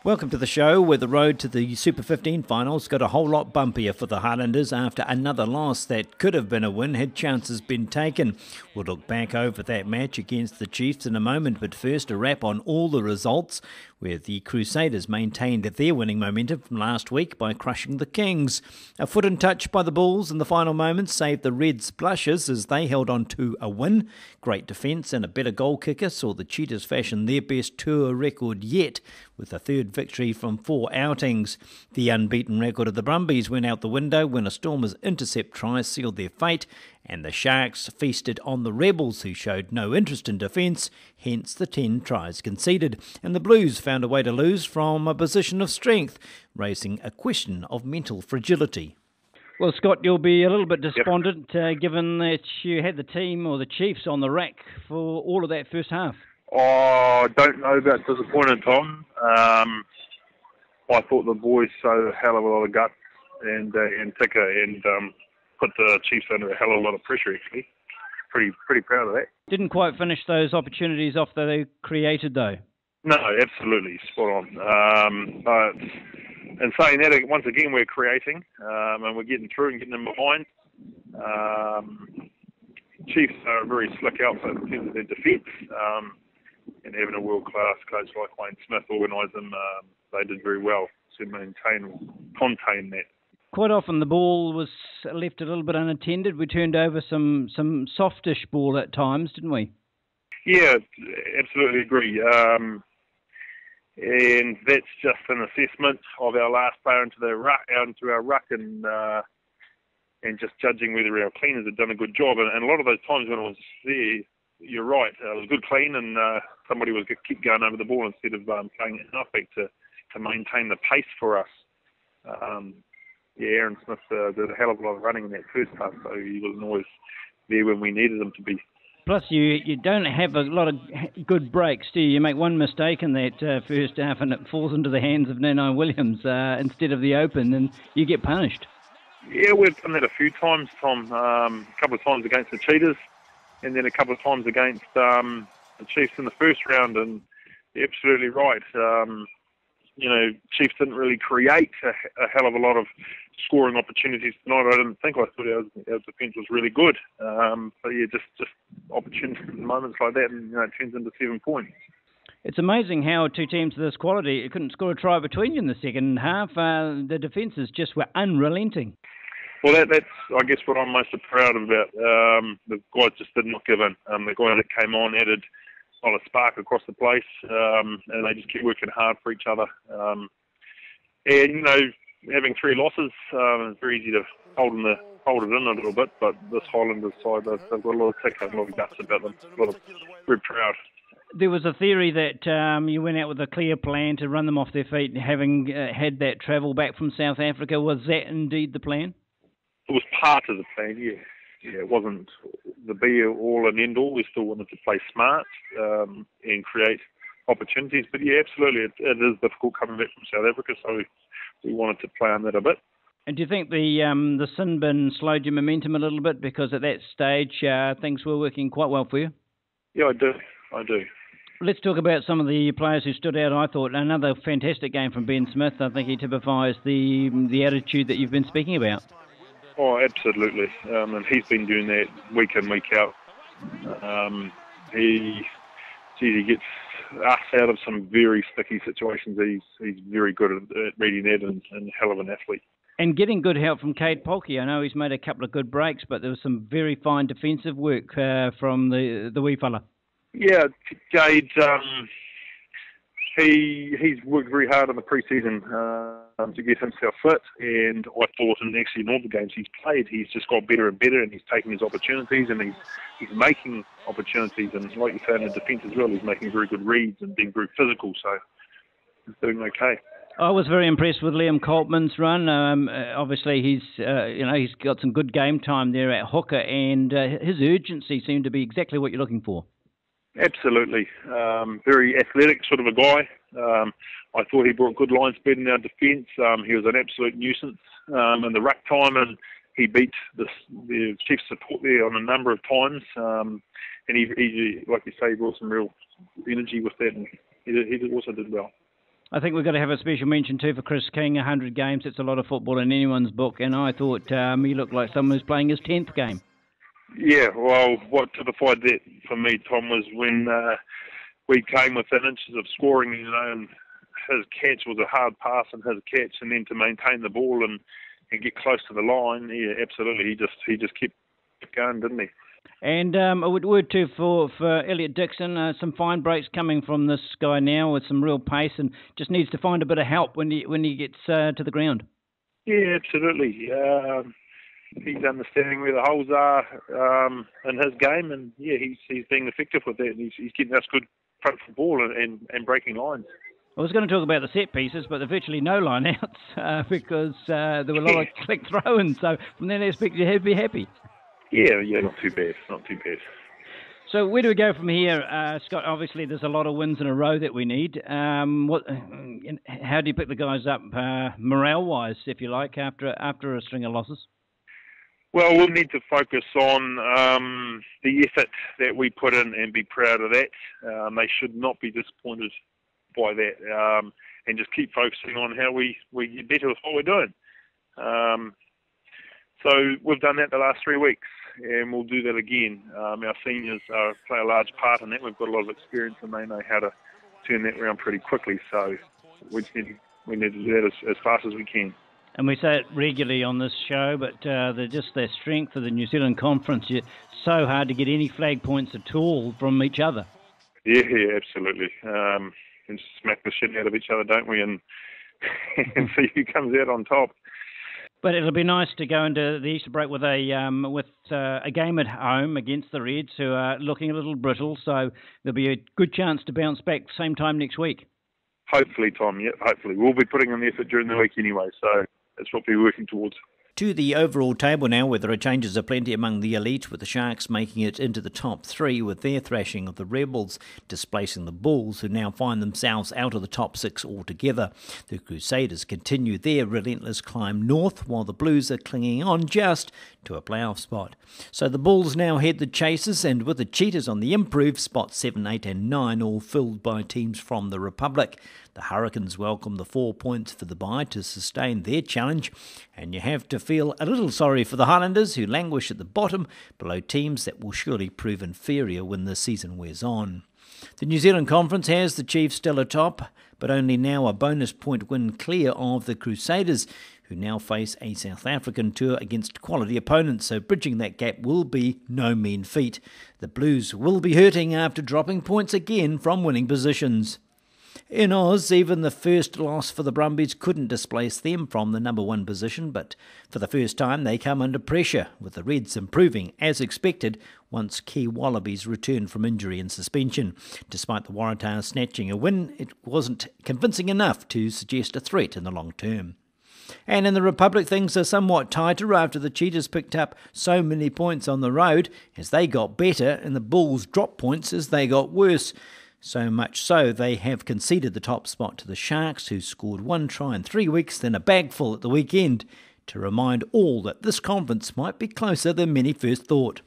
Welcome to the show, where the road to the Super 15 finals got a whole lot bumpier for the Highlanders after another loss that could have been a win had chances been taken. We'll look back over that match against the Chiefs in a moment, but first a wrap on all the results, where the Crusaders maintained their winning momentum from last week by crushing the Kings. A foot in touch by the Bulls in the final moments saved the Reds' blushes as they held on to a win. Great defence and a better goal kicker saw the Cheetahs fashion their best tour record yet, with a third victory from 4 outings. The unbeaten record of the Brumbies went out the window when a Stormers' intercept try sealed their fate, and the Sharks feasted on the Rebels, who showed no interest in defence, hence the 10 tries conceded. And the Blues found a way to lose from a position of strength, raising a question of mental fragility. Well, Scott, you'll be a little bit despondent given that you had the team or the Chiefs on the rack for all of that first half. Oh, I don't know about disappointed, Tom. I thought the boys showed a hell of a lot of guts and ticker and put the Chiefs under a hell of a lot of pressure, actually. Pretty proud of that. Didn't quite finish those opportunities off that they created, though. No, absolutely, spot on. But in saying that, once again, we're creating and we're getting through and getting them behind. Chiefs are a very slick outfit in terms of their defence. And having a world-class coach like Wayne Smith organise them, they did very well to contain that. Quite often the ball was left a little bit unattended. We turned over some softish ball at times, didn't we? Yeah, absolutely agree. And that's just an assessment of our last player into our ruck, and just judging whether our cleaners had done a good job. And a lot of those times when I was there, you're right, it was a good clean, and somebody was keep going over the ball instead of playing it enough back to maintain the pace for us. Aaron Smith did a hell of a lot of running in that first half, so he wasn't always there when we needed him to be. Plus, you don't have a lot of good breaks, do you? You make one mistake in that first half and it falls into the hands of Nano Williams instead of the open, and you get punished. Yeah, we've done that a few times, Tom. A couple of times against the Cheetahs, and then a couple of times against the Chiefs in the first round, and you're absolutely right. Chiefs didn't really create a hell of a lot of scoring opportunities tonight. I thought our defence was really good. But yeah, just opportunities and moments like that, and it turns into 7 points. It's amazing how two teams of this quality couldn't score a try between you in the second half. The defences just were unrelenting. Well, that's, I guess, what I'm most proud of about. The guys just did not give in. The guy that came on added a lot of spark across the place, and they just kept working hard for each other. And, having 3 losses, it's very easy to hold it in a little bit, but this Highlanders side, they've got a lot of tick and a lot of guts about them. Very proud. There was a theory that you went out with a clear plan to run them off their feet, having had that travel back from South Africa. Was that indeed the plan? It was part of the plan, yeah. Yeah, it wasn't the be-all and end-all. We still wanted to play smart and create opportunities. But yeah, absolutely, it is difficult coming back from South Africa, so we wanted to play on that a bit. And do you think the sin bin slowed your momentum a little bit, because at that stage things were working quite well for you? Yeah, I do. Let's talk about some of the players who stood out. I thought another fantastic game from Ben Smith. I think he typifies the attitude that you've been speaking about. Oh, absolutely. And he's been doing that week in, week out. He gets us out of some very sticky situations. He's very good at reading that, and a hell of an athlete. And getting good help from Cade Polke. I know he's made a couple of good breaks, but there was some very fine defensive work from the wee fella. Yeah, Cade, he's worked very hard in the pre-season to get himself fit, and I thought in all the games he's played, he's just got better and better, and he's taking his opportunities, and he's making opportunities, and like you say, in the defence as well, he's making very good reads and being very physical, so he's doing okay. I was very impressed with Liam Coltman's run. Obviously, he's got some good game time there at hooker, and his urgency seemed to be exactly what you're looking for. Absolutely. Very athletic sort of a guy. I thought he brought good line speed in our defence. He was an absolute nuisance in the ruck time, and he beat the Chiefs' support there on a number of times. And he, like you say, he brought some real energy with that, and he also did well. I think we've got to have a special mention too for Chris King. 100 games, it's a lot of football in anyone's book, and I thought he looked like someone who's playing his 10th game. Yeah, well, what typified that for me, Tom, was when we came within inches of scoring, and his catch was a hard pass and his catch, and then to maintain the ball and get close to the line, yeah, absolutely, he just kept going, didn't he? And a word too for Elliot Dixon. Some fine breaks coming from this guy now with some real pace, and just needs to find a bit of help when he gets to the ground. Yeah, absolutely. He's understanding where the holes are in his game, and yeah, he's being effective with that. And he's getting us good front foot ball and breaking lines. I was going to talk about the set pieces, but there are virtually no line-outs because there were a lot of click throw-ins. So from that aspect, you'd be happy. Yeah, not too bad. So where do we go from here, Scott? Obviously, there's a lot of wins in a row that we need. How do you pick the guys up morale-wise, if you like, after a string of losses? Well, we'll need to focus on the effort that we put in and be proud of that. They should not be disappointed by that, and just keep focusing on how we get better with what we're doing. So we've done that the last 3 weeks, and we'll do that again. Our seniors play a large part in that. We've got a lot of experience, and they know how to turn that around pretty quickly. So we need to do that as fast as we can. And we say it regularly on this show, but their strength of the New Zealand Conference, it's so hard to get any flag points at all from each other. Yeah, absolutely. And smack the shit out of each other, don't we? And see who comes out on top. But it'll be nice to go into the Easter break with a game at home against the Reds, who are looking a little brittle. So there'll be a good chance to bounce back same time next week. Hopefully, Tom. Yeah, hopefully. We'll be putting in the effort during the week anyway, so that's what we're working towards. To the overall table now, where there are changes aplenty among the elite, with the Sharks making it into the top three with their thrashing of the Rebels, displacing the Bulls, who now find themselves out of the top six altogether. The Crusaders continue their relentless climb north, while the Blues are clinging on just to a playoff spot. So the Bulls now head the Chasers, and with the Cheetahs on the improve, spots 7, 8 and 9 all filled by teams from the Republic. The Hurricanes welcome the 4 points for the bye to sustain their challenge, and you have to feel a little sorry for the Highlanders, who languish at the bottom below teams that will surely prove inferior when the season wears on. The New Zealand Conference has the Chiefs still atop, but only now a bonus point win clear of the Crusaders, who now face a South African tour against quality opponents, so bridging that gap will be no mean feat. The Blues will be hurting after dropping points again from winning positions. In Oz, even the first loss for the Brumbies couldn't displace them from the number one position, but for the first time they come under pressure, with the Reds improving as expected once Key Wallabies returned from injury and suspension. Despite the Waratahs snatching a win, it wasn't convincing enough to suggest a threat in the long term. And in the Republic, things are somewhat tighter after the Cheetahs picked up so many points on the road as they got better, and the Bulls dropped points as they got worse. So much so, they have conceded the top spot to the Sharks, who scored 1 try in 3 weeks, then a bagful at the weekend, to remind all that this conference might be closer than many first thought.